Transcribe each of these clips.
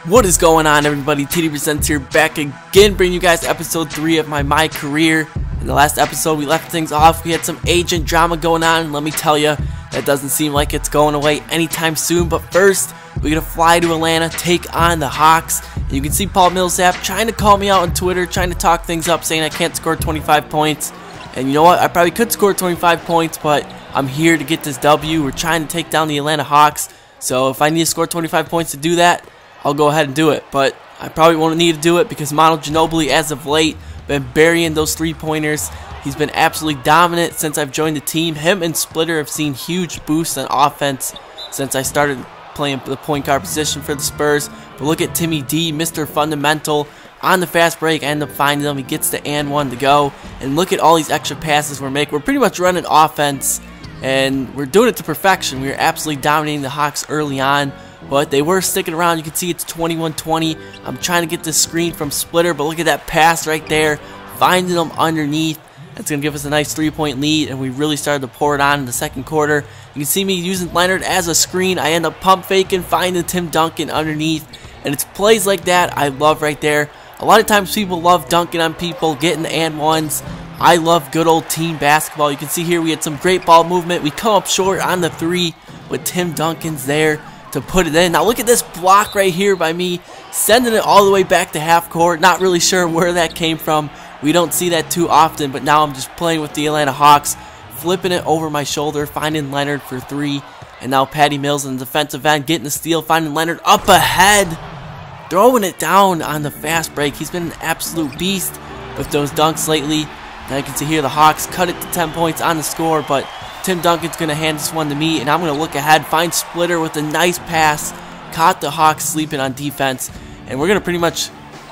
What is going on, everybody? TDPresents here, back again, bringing you guys episode 3 of my career. In the last episode, we left things off. We had some agent drama going on, and let me tell you, that doesn't seem like it's going away anytime soon. But first, we're going to fly to Atlanta, take on the Hawks. And you can see Paul Millsap trying to call me out on Twitter, trying to talk things up, saying I can't score 25 points. And you know what? I probably could score 25 points, but I'm here to get this W. We're trying to take down the Atlanta Hawks. So if I need to score 25 points to do that, I'll go ahead and do it. But I probably won't need to do it because Mono Ginobili, as of late, been burying those three-pointers. He's been absolutely dominant since I've joined the team. Him and Splitter have seen huge boosts on offense since I started playing the point guard position for the Spurs. But look at Timmy D, Mr. Fundamental. On the fast break, I end up finding him. He gets the and one to go. And look at all these extra passes we're making. We're pretty much running offense, and we're doing it to perfection. We are absolutely dominating the Hawks early on, but they were sticking around. You can see it's 21-20. I'm trying to get this screen from Splitter, but look at that pass right there, finding them underneath. That's going to give us a nice three-point lead, and we really started to pour it on in the second quarter. You can see me using Leonard as a screen. I end up pump faking, finding Tim Duncan underneath, and it's plays like that I love right there. A lot of times people love dunking on people, getting the and ones. I love good old team basketball. You can see here we had some great ball movement. We come up short on the three, but Tim Duncan's there to put it in. Now look at this block right here by me, sending it all the way back to half court. Not really sure where that came from. We don't see that too often, but now I'm just playing with the Atlanta Hawks, flipping it over my shoulder, finding Leonard for three, and now Patty Mills in the defensive end getting the steal, finding Leonard up ahead, throwing it down on the fast break. He's been an absolute beast with those dunks lately. Now you can see here the Hawks cut it to 10 points on the score, but Tim Duncan's going to hand this one to me, and I'm going to look ahead, find Splitter with a nice pass, caught the Hawks sleeping on defense, and we're going to pretty much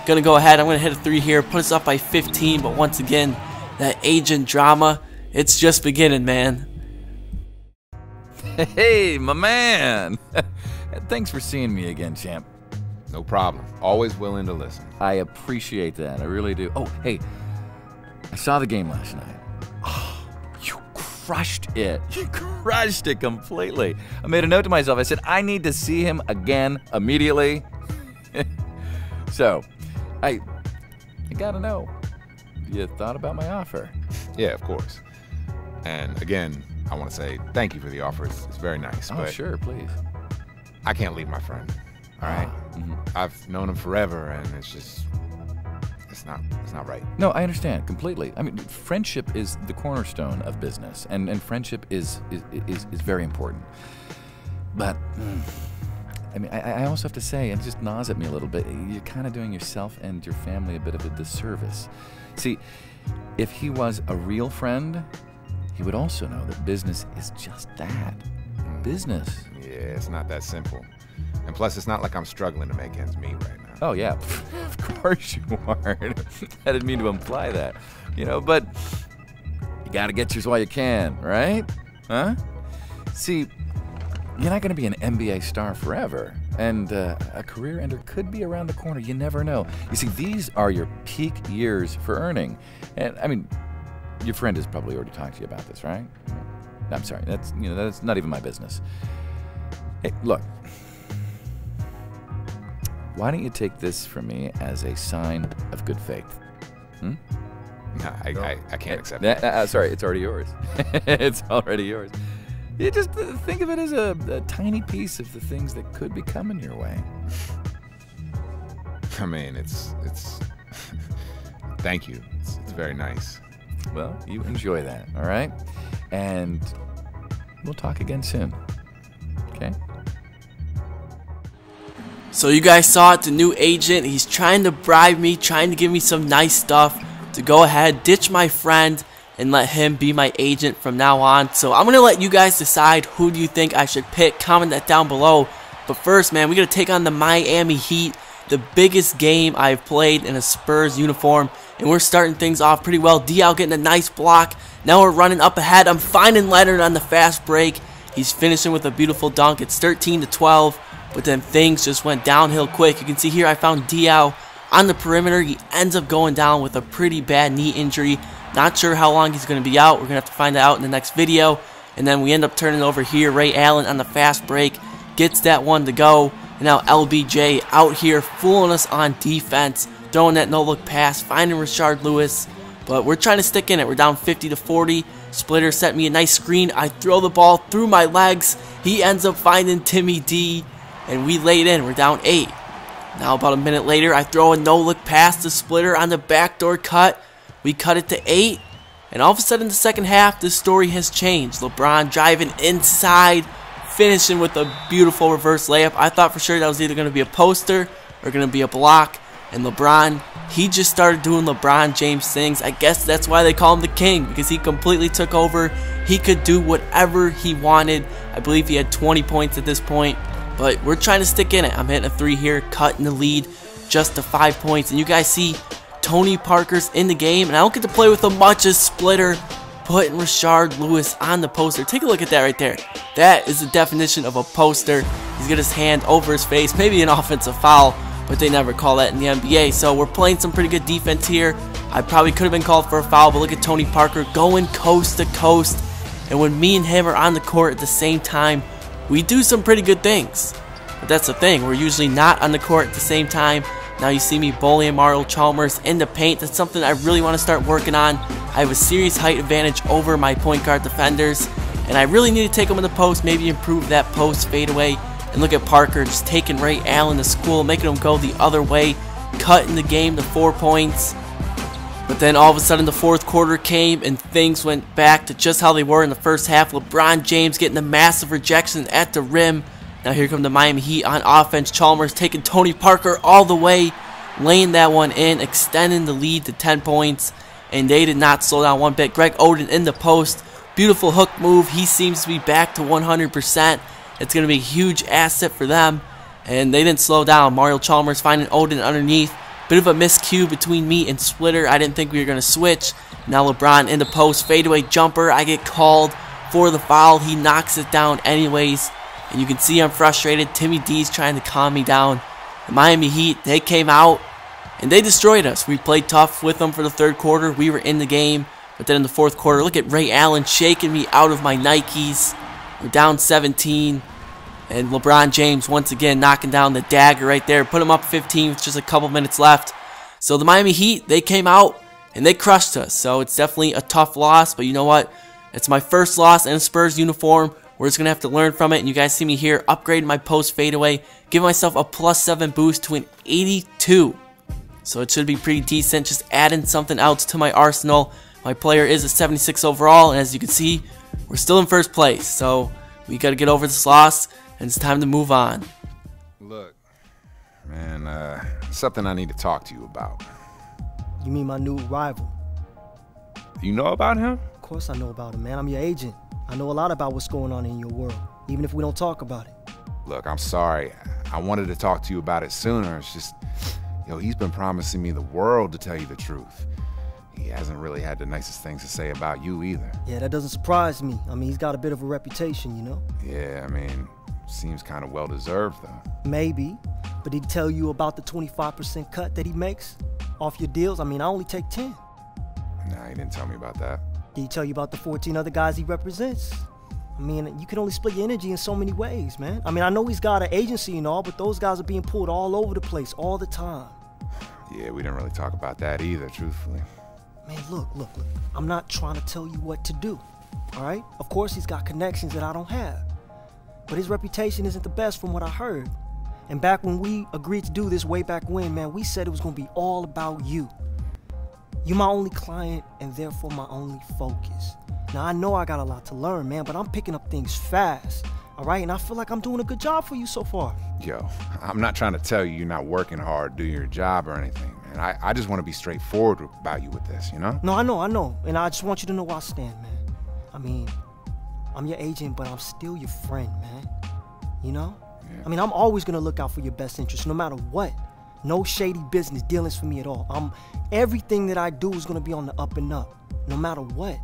go ahead. I'm going to hit a three here, put us up by 15, but once again, that agent drama, it's just beginning, man. Hey, my man. Thanks for seeing me again, champ. No problem. Always willing to listen. I appreciate that. I really do. Oh, hey, I saw the game last night. Oh, you crushed it. You crushed it completely. I made a note to myself. I said, I need to see him again immediately. So, I gotta know, you thought about my offer? Yeah, of course. And again, I want to say thank you for the offer. It's very nice. Oh, but sure, please. I can't leave my friend. All right. I've known him forever, and it's not right. No, I understand completely. I mean, friendship is the cornerstone of business, and friendship is very important. But I mean, I also have to say, and it just gnaws at me a little bit, you're kind of doing yourself and your family a bit of a disservice. See, if he was a real friend, he would also know that business is just that. Business. Yeah, it's not that simple. And plus, it's not like I'm struggling to make ends meet right now. Oh, yeah. Of course you aren't. I didn't mean to imply that. You know, but you got to get yours while you can, right? Huh? See, you're not going to be an NBA star forever, and a career ender could be around the corner. You never know. You see, these are your peak years for earning. And, I mean, your friend has probably already talked to you about this, right? I'm sorry. That's not even my business. Hey, look. Why don't you take this from me as a sign of good faith? Nah, I can't accept that. Sorry, it's already yours. It's already yours. You just think of it as a tiny piece of the things that could be coming your way. I mean, it's thank you. It's very nice. Well, you enjoy that, all right? And we'll talk again soon, okay? So you guys saw it, the new agent. He's trying to bribe me, trying to give me some nice stuff to go ahead, ditch my friend, and let him be my agent from now on. So I'm going to let you guys decide who do you think I should pick. Comment that down below. But first, man, we're going to take on the Miami Heat, the biggest game I've played in a Spurs uniform. And we're starting things off pretty well. Diaw getting a nice block. Now we're running up ahead. I'm finding Leonard on the fast break. He's finishing with a beautiful dunk. It's 13-12. But then things just went downhill quick. You can see here I found Diaw on the perimeter. He ends up going down with a pretty bad knee injury. Not sure how long he's going to be out. We're going to have to find that out in the next video. And then we end up turning over here. Ray Allen on the fast break gets that one to go. And now LBJ out here fooling us on defense, throwing that no-look pass, finding Rashard Lewis. But we're trying to stick in it. We're down 50-40. Splitter sent me a nice screen. I throw the ball through my legs. He ends up finding Timmy D, and we laid in. We're down 8. Now about a minute later, I throw a no-look pass to Splitter on the backdoor cut. We cut it to 8. And all of a sudden in the second half, the story has changed. LeBron driving inside, finishing with a beautiful reverse layup. I thought for sure that was either going to be a poster or going to be a block. And LeBron, he just started doing LeBron James things. I guess that's why they call him the King, because he completely took over. He could do whatever he wanted. I believe he had 20 points at this point. But we're trying to stick in it. I'm hitting a 3 here, cutting the lead just to 5 points. And you guys see Tony Parker's in the game, and I don't get to play with him much as Splitter, putting Rashard Lewis on the poster. Take a look at that right there. That is the definition of a poster. He's got his hand over his face, maybe an offensive foul, but they never call that in the NBA. So we're playing some pretty good defense here. I probably could have been called for a foul, but look at Tony Parker going coast to coast. And when me and him are on the court at the same time, we do some pretty good things. But that's the thing, we're usually not on the court at the same time. Now you see me bullying Mario Chalmers in the paint. That's something I really want to start working on. I have a serious height advantage over my point guard defenders, and I really need to take them in the post, maybe improve that post fadeaway. And look at Parker just taking Ray Allen to school, making him go the other way, cutting the game to 4 points. But then all of a sudden the fourth quarter came and things went back to just how they were in the first half. LeBron James getting the massive rejection at the rim. Now here come the Miami Heat on offense. Chalmers taking Tony Parker all the way, laying that one in, extending the lead to 10 points. And they did not slow down one bit. Greg Oden in the post. Beautiful hook move. He seems to be back to 100%. It's going to be a huge asset for them. And they didn't slow down. Mario Chalmers finding Oden underneath. Bit of a miscue between me and Splitter. I didn't think we were going to switch. Now LeBron in the post. Fadeaway jumper. I get called for the foul. He knocks it down anyways. And you can see I'm frustrated. Timmy D's trying to calm me down. The Miami Heat, they came out and they destroyed us. We played tough with them for the third quarter. We were in the game. But then in the fourth quarter, look at Ray Allen shaking me out of my Nikes. We're down 17. And LeBron James once again knocking down the dagger right there. Put him up 15 with just a couple minutes left. So the Miami Heat, they came out and they crushed us. So it's definitely a tough loss. But you know what? It's my first loss in a Spurs uniform. We're just going to have to learn from it. And you guys see me here upgrading my post fadeaway. Give myself a +7 boost to an 82. So it should be pretty decent. Just adding something else to my arsenal. My player is a 76 overall. And as you can see, we're still in first place. So we got to get over this loss. And it's time to move on. Look, man, something I need to talk to you about. You mean my new rival? You know about him? Of course I know about him, man. I'm your agent. I know a lot about what's going on in your world, even if we don't talk about it. Look, I'm sorry. I wanted to talk to you about it sooner. It's just, yo, he's been promising me the world, to tell you the truth. He hasn't really had the nicest things to say about you either. Yeah, that doesn't surprise me. I mean, he's got a bit of a reputation, you know? Yeah, I mean, seems kind of well-deserved, though. Maybe. But did he tell you about the 25% cut that he makes off your deals? I mean, I only take 10. Nah, he didn't tell me about that. Did he tell you about the 14 other guys he represents? I mean, you can only split your energy in so many ways, man. I mean, I know he's got an agency and all, but those guys are being pulled all over the place all the time. Yeah, we didn't really talk about that either, truthfully. Man, look. I'm not trying to tell you what to do, all right? Of course, he's got connections that I don't have. But his reputation isn't the best from what I heard. And back when we agreed to do this way back when, man, we said it was going to be all about you. You're my only client and therefore my only focus. Now, I know I got a lot to learn, man, but I'm picking up things fast, all right? And I feel like I'm doing a good job for you so far. Yo, I'm not trying to tell you you're not working hard, doing your job or anything, man. I just want to be straightforward about you with this, you know? No, I know. And I just want you to know where I stand, man. I mean, I'm your agent, but I'm still your friend, man. You know? Yeah. I mean, I'm always going to look out for your best interest, no matter what. No shady business dealings for me at all. Everything that I do is going to be on the up and up, no matter what.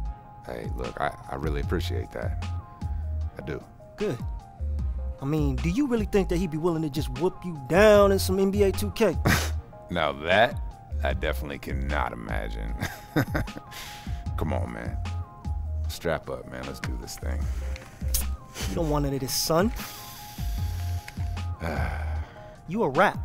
Hey, look, I really appreciate that. I do. Good. I mean, do you really think that he'd be willing to just whoop you down in some NBA 2K? Now that, I definitely cannot imagine. Come on, man. Strap up, man. Let's do this thing. You don't want it, his son? You a rat.